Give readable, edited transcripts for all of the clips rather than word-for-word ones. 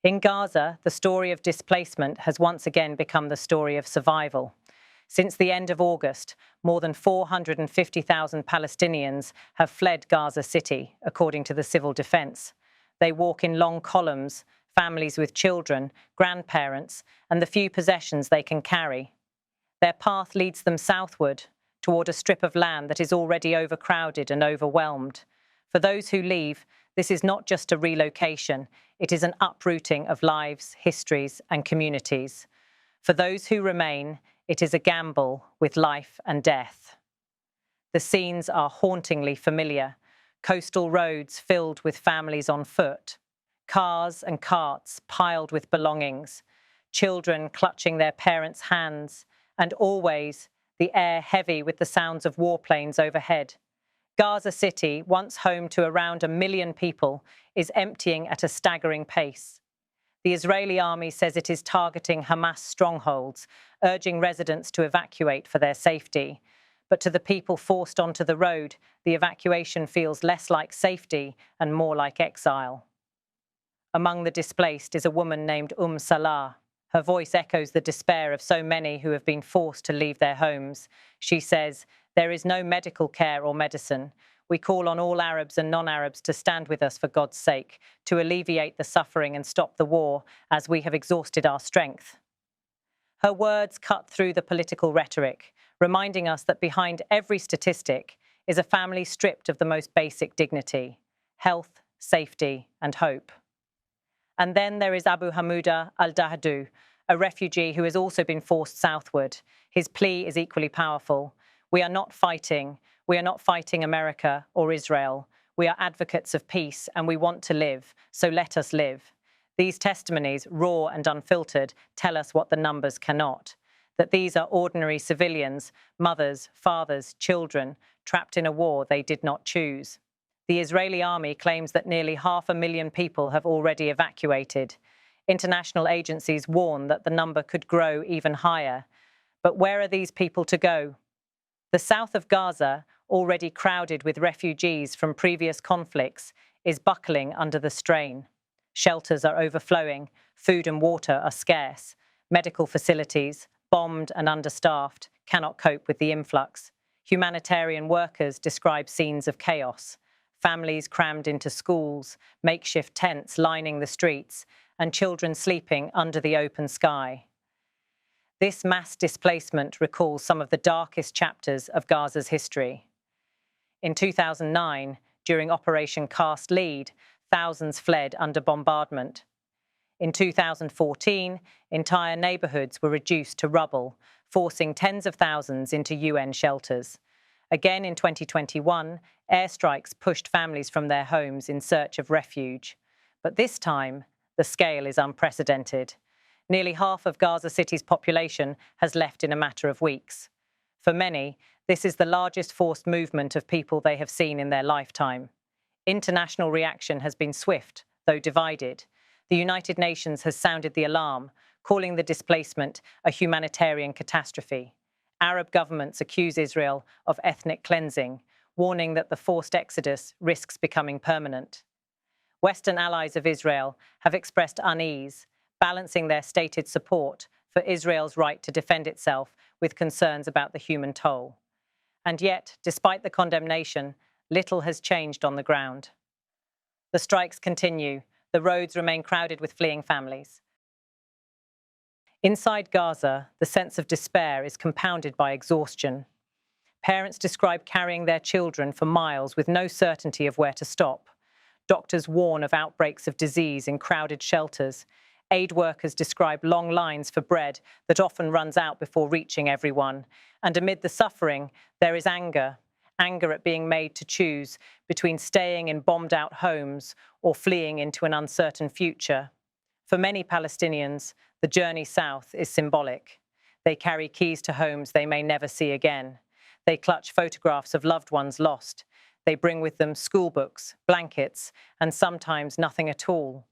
In Gaza, the story of displacement has once again become the story of survival. Since the end of August, more than 450,000 Palestinians have fled Gaza City, according to the civil defense. They walk in long columns, families with children, grandparents, and the few possessions they can carry. Their path leads them southward, toward a strip of land that is already overcrowded and overwhelmed. For those who leave, this is not just a relocation, it is an uprooting of lives, histories, and communities. For those who remain, it is a gamble with life and death. The scenes are hauntingly familiar. Coastal roads filled with families on foot, cars and carts piled with belongings, children clutching their parents' hands, and always the air heavy with the sounds of warplanes overhead. Gaza City, once home to around 1 million people, is emptying at a staggering pace. The Israeli army says it is targeting Hamas strongholds, urging residents to evacuate for their safety. But to the people forced onto the road, the evacuation feels less like safety and more like exile. Among the displaced is a woman named Salah. Her voice echoes the despair of so many who have been forced to leave their homes. She says, "There is no medical care or medicine. We call on all Arabs and non-Arabs to stand with us for God's sake, to alleviate the suffering and stop the war, as we have exhausted our strength." Her words cut through the political rhetoric, reminding us that behind every statistic is a family stripped of the most basic dignity: health, safety, and hope. And then there is Abu Hamouda al-Dahdouh, a refugee who has also been forced southward. His plea is equally powerful. We are not fighting America or Israel. We are advocates of peace and we want to live, so let us live. These testimonies, raw and unfiltered, tell us what the numbers cannot. That these are ordinary civilians, mothers, fathers, children, trapped in a war they did not choose. The Israeli army claims that nearly 500,000 people have already evacuated. International agencies warn that the number could grow even higher. But where are these people to go? The south of Gaza, already crowded with refugees from previous conflicts, is buckling under the strain. Shelters are overflowing, food and water are scarce. Medical facilities, bombed and understaffed, cannot cope with the influx. Humanitarian workers describe scenes of chaos. Families crammed into schools, makeshift tents lining the streets, and children sleeping under the open sky. This mass displacement recalls some of the darkest chapters of Gaza's history. In 2009, during Operation Cast Lead, thousands fled under bombardment. In 2014, entire neighborhoods were reduced to rubble, forcing tens of thousands into UN shelters. Again in 2021, airstrikes pushed families from their homes in search of refuge. But this time, the scale is unprecedented. Nearly half of Gaza City's population has left in a matter of weeks. For many, this is the largest forced movement of people they have seen in their lifetime. International reaction has been swift, though divided. The United Nations has sounded the alarm, calling the displacement a humanitarian catastrophe. Arab governments accuse Israel of ethnic cleansing, warning that the forced exodus risks becoming permanent. Western allies of Israel have expressed unease, balancing their stated support for Israel's right to defend itself with concerns about the human toll. And yet, despite the condemnation, little has changed on the ground. The strikes continue. The roads remain crowded with fleeing families. Inside Gaza, the sense of despair is compounded by exhaustion. Parents describe carrying their children for miles with no certainty of where to stop. Doctors warn of outbreaks of disease in crowded shelters. Aid workers describe long lines for bread that often runs out before reaching everyone. And amid the suffering, there is anger at being made to choose between staying in bombed-out homes or fleeing into an uncertain future. For many Palestinians, the journey south is symbolic. They carry keys to homes they may never see again. They clutch photographs of loved ones lost. They bring with them school books, blankets, and sometimes nothing at all.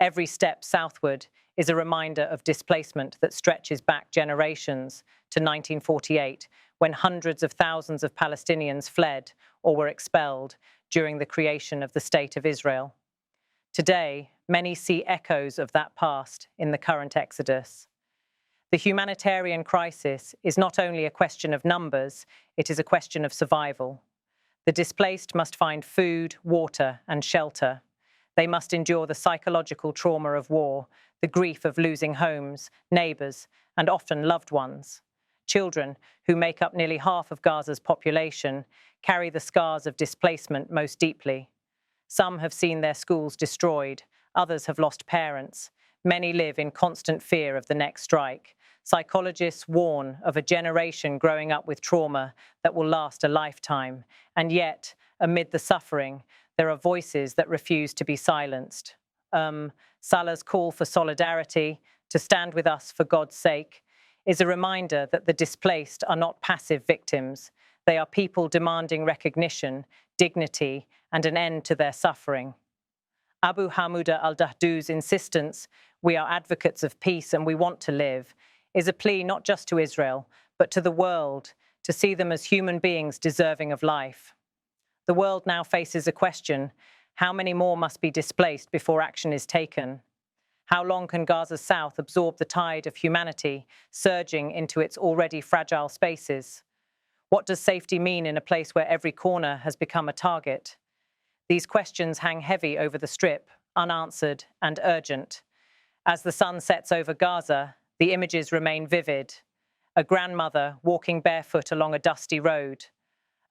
Every step southward is a reminder of displacement that stretches back generations to 1948, when hundreds of thousands of Palestinians fled or were expelled during the creation of the State of Israel. Today, many see echoes of that past in the current exodus. The humanitarian crisis is not only a question of numbers, it is a question of survival. The displaced must find food, water, and shelter. They must endure the psychological trauma of war, the grief of losing homes, neighbours, and often loved ones. Children, who make up nearly half of Gaza's population, carry the scars of displacement most deeply. Some have seen their schools destroyed, others have lost parents. Many live in constant fear of the next strike. Psychologists warn of a generation growing up with trauma that will last a lifetime. And yet, amid the suffering, there are voices that refuse to be silenced. Salah's call for solidarity, to stand with us for God's sake, is a reminder that the displaced are not passive victims. They are people demanding recognition, dignity, and an end to their suffering. Abu Hamouda al-Dahdouh's insistence, "We are advocates of peace and we want to live," is a plea not just to Israel, but to the world, to see them as human beings deserving of life. The world now faces a question: how many more must be displaced before action is taken? How long can Gaza's south absorb the tide of humanity surging into its already fragile spaces? What does safety mean in a place where every corner has become a target? These questions hang heavy over the Strip, unanswered and urgent. As the sun sets over Gaza, the images remain vivid. A grandmother walking barefoot along a dusty road.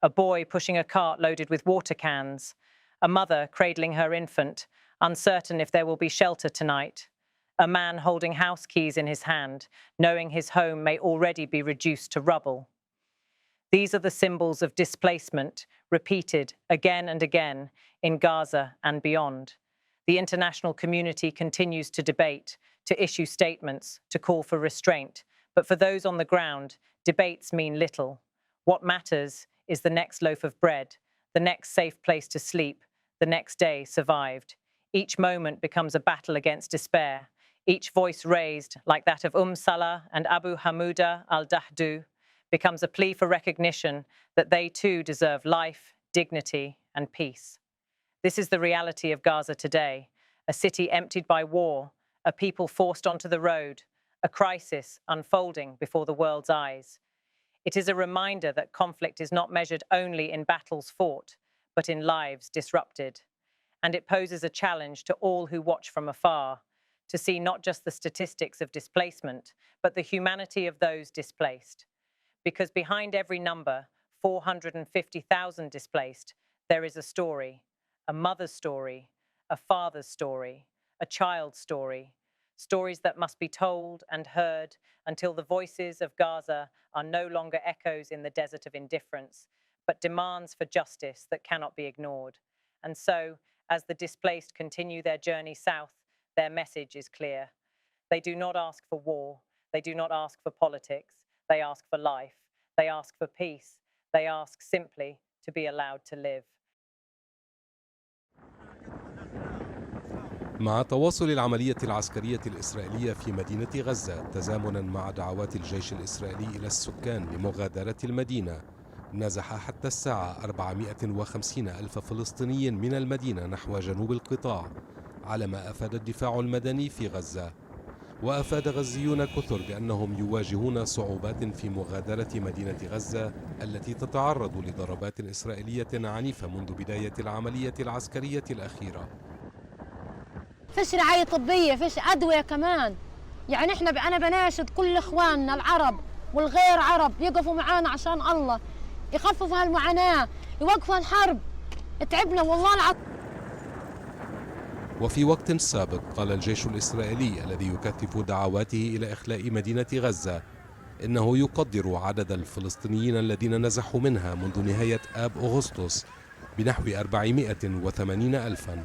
A boy pushing a cart loaded with water cans. A mother cradling her infant, uncertain if there will be shelter tonight. A man holding house keys in his hand, knowing his home may already be reduced to rubble. These are the symbols of displacement, repeated again and again in Gaza and beyond. The international community continues to debate, to issue statements, to call for restraint. But for those on the ground, debates mean little. What matters is the next loaf of bread, the next safe place to sleep, the next day survived. Each moment becomes a battle against despair. Each voice raised, like that of Salah and Abu Hamouda al-Dahdouh, becomes a plea for recognition that they too deserve life, dignity, and peace. This is the reality of Gaza today, a city emptied by war, a people forced onto the road, a crisis unfolding before the world's eyes. It is a reminder that conflict is not measured only in battles fought, but in lives disrupted. And it poses a challenge to all who watch from afar, to see not just the statistics of displacement, but the humanity of those displaced. Because behind every number, 450,000 displaced, there is a story, a mother's story, a father's story, a child's story, stories that must be told and heard until the voices of Gaza are no longer echoes in the desert of indifference, but demands for justice that cannot be ignored. And so, as the displaced continue their journey south, their message is clear. They do not ask for war. They do not ask for politics. They ask for life. They ask for peace. They ask simply to be allowed to live. مع تواصل العملية العسكرية الإسرائيلية في مدينة غزة تزامنا مع دعوات الجيش الإسرائيلي إلى السكان لمغادرة المدينة، نزح حتى الساعة 450 ألف فلسطيني من المدينة نحو جنوب القطاع، على ما أفاد الدفاع المدني في غزة. وأفاد غزيون كثر بأنهم يواجهون صعوبات في مغادرة مدينة غزة التي تتعرض لضربات إسرائيلية عنيفة منذ بداية العملية العسكرية الأخيرة. فيش رعاية طبية، فيش أدوية كمان. يعني أنا بناشد كل إخواننا العرب والغير عرب يقفوا معانا عشان الله، يخففوا هالمعاناة، يوقفوا الحرب. تعبنا والله العظيم. وفي وقت سابق قال الجيش الإسرائيلي الذي يكثف دعواته إلى إخلاء مدينة غزة إنه يقدر عدد الفلسطينيين الذين نزحوا منها منذ نهاية آب أغسطس بنحو 480 ألفاً.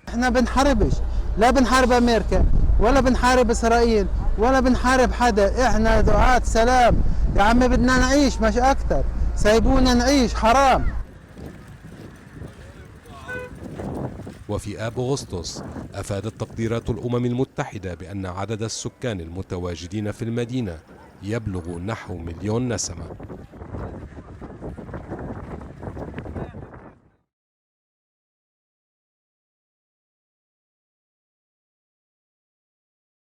احنا بنحاربش، لا بنحارب أمريكا ولا بنحارب إسرائيل ولا بنحارب حدا، احنا دعاة سلام يا عمي، بدنا نعيش مش أكتر، سايبونا نعيش حرام. وفي آب أغسطس أفادت تقديرات الأمم المتحدة بأن عدد السكان المتواجدين في المدينة يبلغ نحو 1,000,000 نسمة.